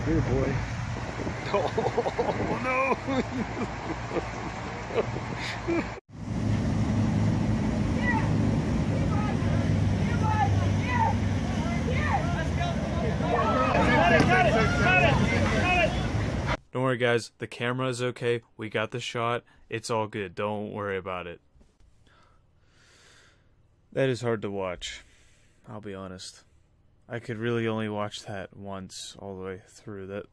Here, boy. Oh, no! Don't worry, guys. The camera is okay. We got the shot. It's all good. Don't worry about it. That is hard to watch. I'll be honest. I could really only watch that once all the way through. That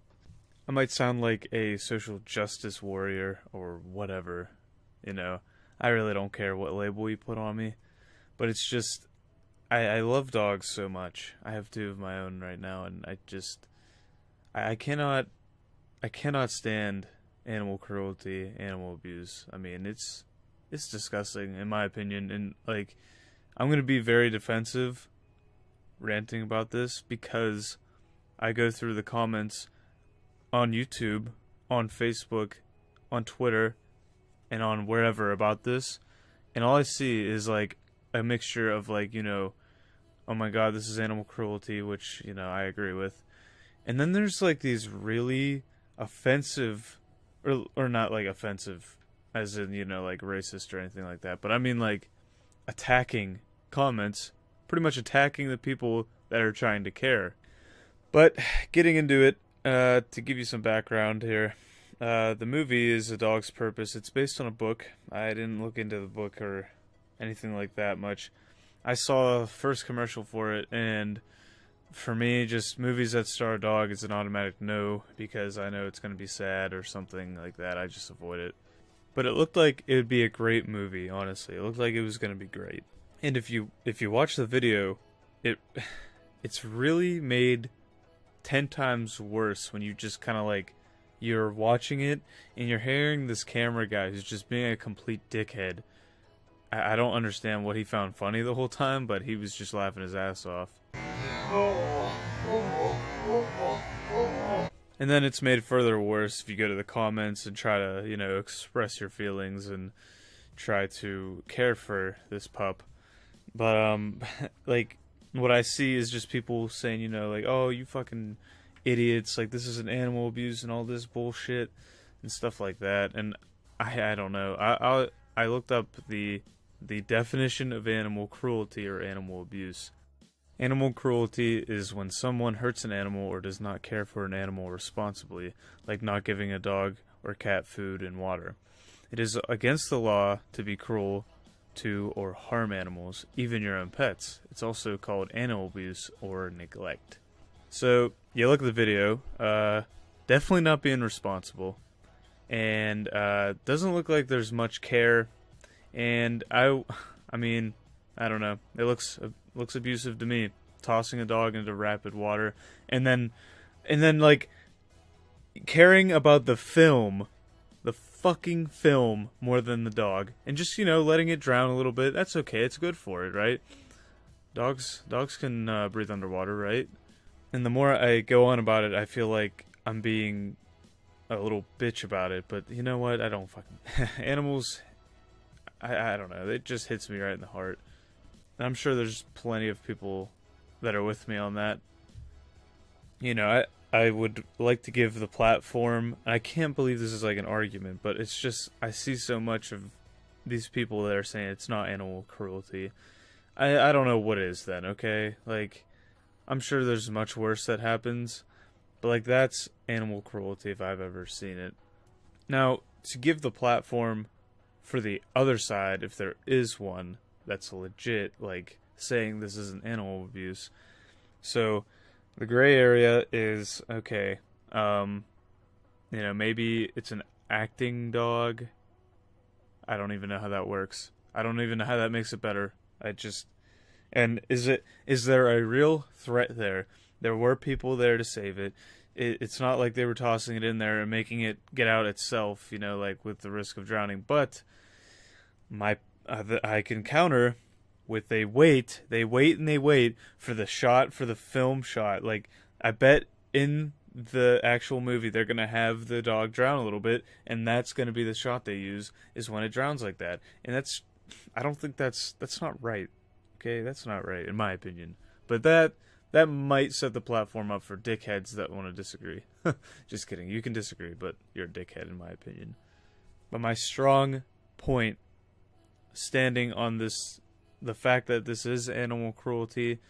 I might sound like a social justice warrior or whatever, you know. I really don't care what label you put on me, but it's just I love dogs so much. I have two of my own right now, and I cannot stand animal cruelty, animal abuse. I mean, it's disgusting in my opinion, and like I'm gonna be very defensive ranting about this because I go through the comments on YouTube, on Facebook, on Twitter, and on wherever about this, and all I see is like a mixture of like, you know, oh my god, this is animal cruelty, which, you know, I agree with. And then there's like these really offensive, or not like offensive as in, you know, like racist or anything like that, but I mean like attacking comments, pretty much attacking the people that are trying to care. But getting into it, to give you some background here, the movie is A Dog's Purpose. It's based on a book. I didn't look into the book or anything like that much. I saw a first commercial for it, and for me, just movies that star a dog is an automatic no, because I know it's going to be sad or something like that. I just avoid it. But it looked like it would be a great movie, honestly. It looked like it was going to be great. And if you watch the video, it's really made 10 times worse when you just kind of like, you're watching it and you're hearing this camera guy who's just being a complete dickhead. I don't understand what he found funny the whole time, but he was just laughing his ass off. And then it's made further worse if you go to the comments and try to, you know, express your feelings and try to care for this pup. But, like, what I see is just people saying, you know, like, oh, you fucking idiots, like, this is an animal abuse and all this bullshit and stuff like that. And I don't know. I looked up the definition of animal cruelty or animal abuse. Animal cruelty is when someone hurts an animal or does not care for an animal responsibly, like not giving a dog or cat food and water. It is against the law to be cruel to or harm animals, even your own pets. It's also called animal abuse or neglect. So, you look at the video, definitely not being responsible, and doesn't look like there's much care. And I mean, I don't know. It looks abusive to me. Tossing a dog into rapid water, and then like caring about the fucking film more than the dog, and just, you know, letting it drown a little bit. That's okay. It's good for it, right? Dogs can breathe underwater, right? And the more I go on about it, I feel like I'm being a little bitch about it. But you know what? I don't fucking animals. I don't know. It just hits me right in the heart. And I'm sure there's plenty of people that are with me on that. You know, I would like to give the platform. I can't believe this is like an argument, but it's just, I see so much of these people that are saying it's not animal cruelty. I don't know what is then, okay? Like, I'm sure there's much worse that happens, but like that's animal cruelty if I've ever seen it. Now, to give the platform for the other side, if there is one that's legit, like saying this isn't animal abuse. So the gray area is, okay, you know, maybe it's an acting dog. I don't even know how that works. I don't even know how that makes it better. And is there a real threat there? There were people there to save it. It's not like they were tossing it in there and making it get out itself, you know, like with the risk of drowning. But I can counter with they wait for the shot, for the film shot. Like, I bet in the actual movie they're gonna have the dog drown a little bit, and that's gonna be the shot they use, is when it drowns like that. And I don't think that's not right. Okay, that's not right in my opinion. But that that might set the platform up for dickheads that want to disagree. Just kidding. You can disagree, but you're a dickhead in my opinion. But my strong point standing on this, the fact that this is animal cruelty,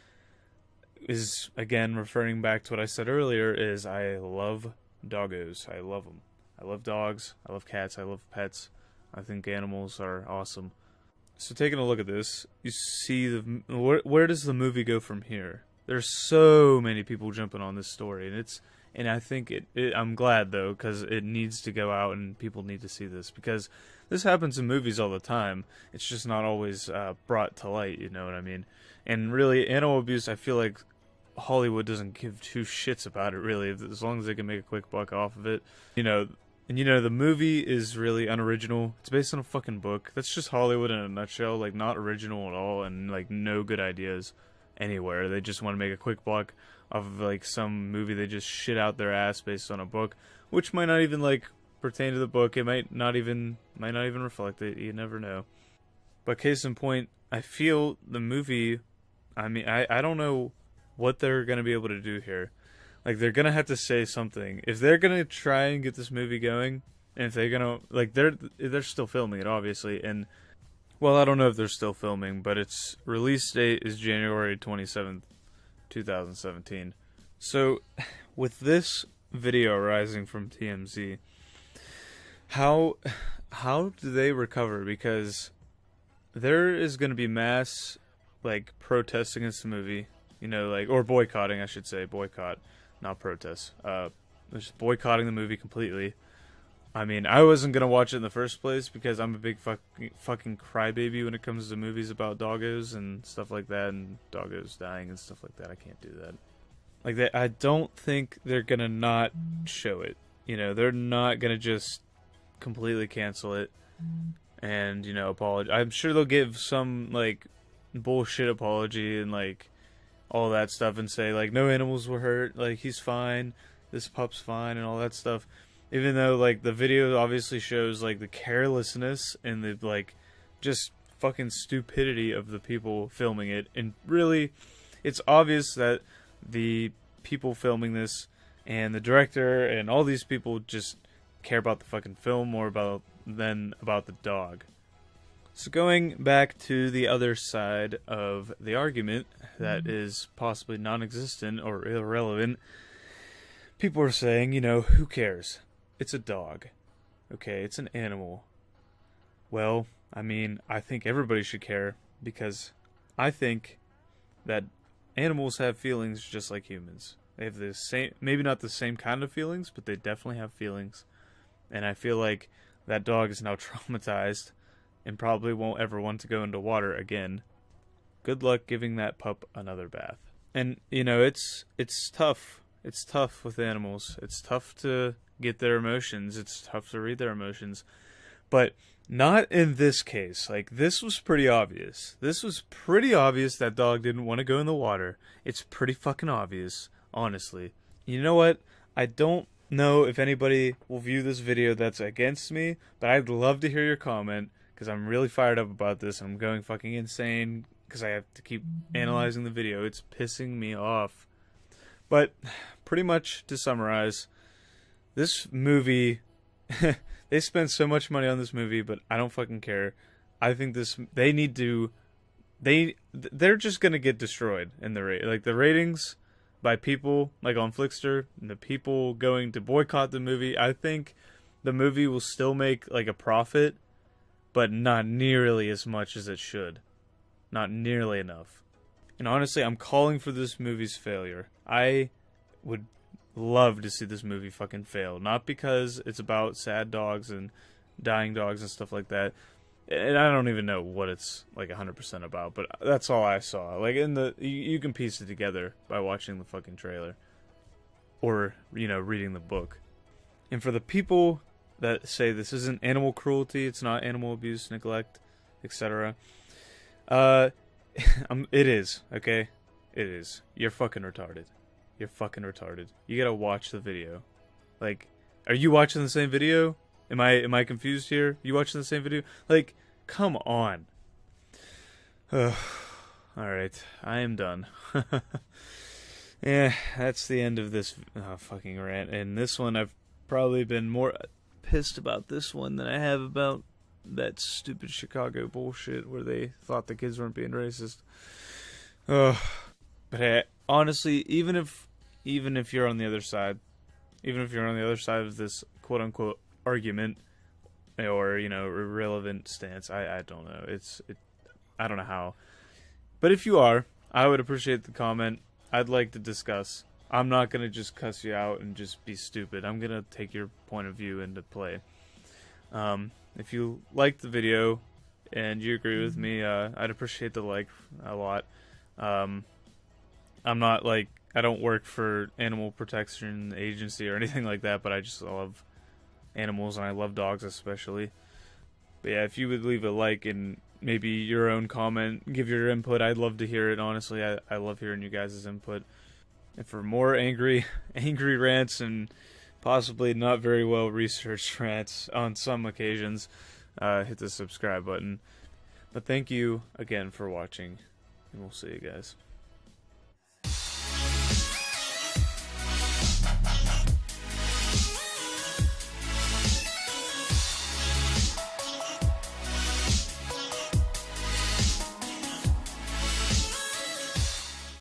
is again referring back to what I said earlier, is I love doggos. I love them. I love dogs. I love cats. I love pets. I think animals are awesome. So taking a look at this, you see where does the movie go from here? There's so many people jumping on this story, and I think I'm glad though, because it needs to go out and people need to see this, because this happens in movies all the time. It's just not always brought to light, you know what I mean? And really, animal abuse, I feel like Hollywood doesn't give two shits about it really, as long as they can make a quick buck off of it, you know. And you know, the movie is really unoriginal. It's based on a fucking book. That's just Hollywood in a nutshell. Like, not original at all, and like no good ideas anywhere. They just want to make a quick buck off of like some movie they just shit out their ass based on a book, which might not even like pertain to the book. It might not even reflect it. You never know. But case in point, I feel the movie, I mean, I don't know what they're gonna be able to do here. Like, they're gonna have to say something. If they're gonna try and get this movie going, and if they're gonna, like, they're still filming it, obviously, and, well, I don't know if they're still filming, but its release date is January 27th, 2017. So, with this video arising from TMZ, how do they recover? Because there is gonna be mass, like, protests against the movie, you know, like, or boycotting, I should say, boycott. Not protests. Just boycotting the movie completely. I mean, I wasn't gonna watch it in the first place because I'm a big fucking crybaby when it comes to movies about doggos and stuff like that, and doggos dying and stuff like that. I can't do that. Like that, I don't think they're gonna not show it. You know, they're not gonna just completely cancel it and, you know, apologize. I'm sure they'll give some like bullshit apology and like all that stuff and say like no animals were hurt, like he's fine, this pup's fine, and all that stuff, even though like the video obviously shows like the carelessness and the like just fucking stupidity of the people filming it. And really, it's obvious that the people filming this and the director and all these people just care about the fucking film more than about the dog. So going back to the other side of the argument that is possibly non-existent or irrelevant, people are saying, you know, who cares? It's a dog. Okay, it's an animal. Well, I mean, I think everybody should care, because I think that animals have feelings just like humans. They have the same, maybe not the same kind of feelings, but they definitely have feelings. And I feel like that dog is now traumatized and probably won't ever want to go into water again. Good luck giving that pup another bath. And, you know, it's tough. It's tough with animals. It's tough to get their emotions. It's tough to read their emotions. But not in this case. Like, this was pretty obvious. This was pretty obvious that dog didn't want to go in the water. It's pretty fucking obvious, honestly. You know what? I don't know if anybody will view this video that's against me, but I'd love to hear your comment, because I'm really fired up about this, and I'm going fucking insane because I have to keep analyzing the video. It's pissing me off. But pretty much to summarize, this movie, they spent so much money on this movie, but I don't fucking care. I think they're just gonna get destroyed in the the ratings by people like on Flickster, and the people going to boycott the movie. I think the movie will still make like a profit, but not nearly as much as it should. Not nearly enough. And honestly, I'm calling for this movie's failure. I would love to see this movie fucking fail. Not because it's about sad dogs and dying dogs and stuff like that. And I don't even know what it's like 100% about, but that's all I saw. Like, you can piece it together by watching the fucking trailer. Or, you know, reading the book. And for the people that say this isn't animal cruelty, it's not animal abuse, neglect, etc. It is, okay? It is. You're fucking retarded. You're fucking retarded. You gotta watch the video. Like, are you watching the same video? Am I confused here? You watching the same video? Like, come on. Alright, I am done. Yeah, that's the end of this fucking rant. And this one, I've probably been more pissed about this one than I have about that stupid Chicago bullshit where they thought the kids weren't being racist. Ugh. But hey, honestly, even if you're on the other side, even if you're on the other side of this quote unquote argument or irrelevant stance, I don't know. I don't know how. But if you are, I would appreciate the comment. I'd like to discuss. I'm not gonna just cuss you out and just be stupid. I'm gonna take your point of view into play. If you liked the video and you agree with me, I'd appreciate the like a lot. I'm not I don't work for Animal Protection Agency or anything like that, but I just love animals and I love dogs especially. But yeah, if you would leave a like and maybe your own comment, give your input, I'd love to hear it. Honestly, I love hearing you guys' input. And for more angry rants and possibly not very well researched rants on some occasions, hit the subscribe button. But thank you again for watching, and we'll see you guys.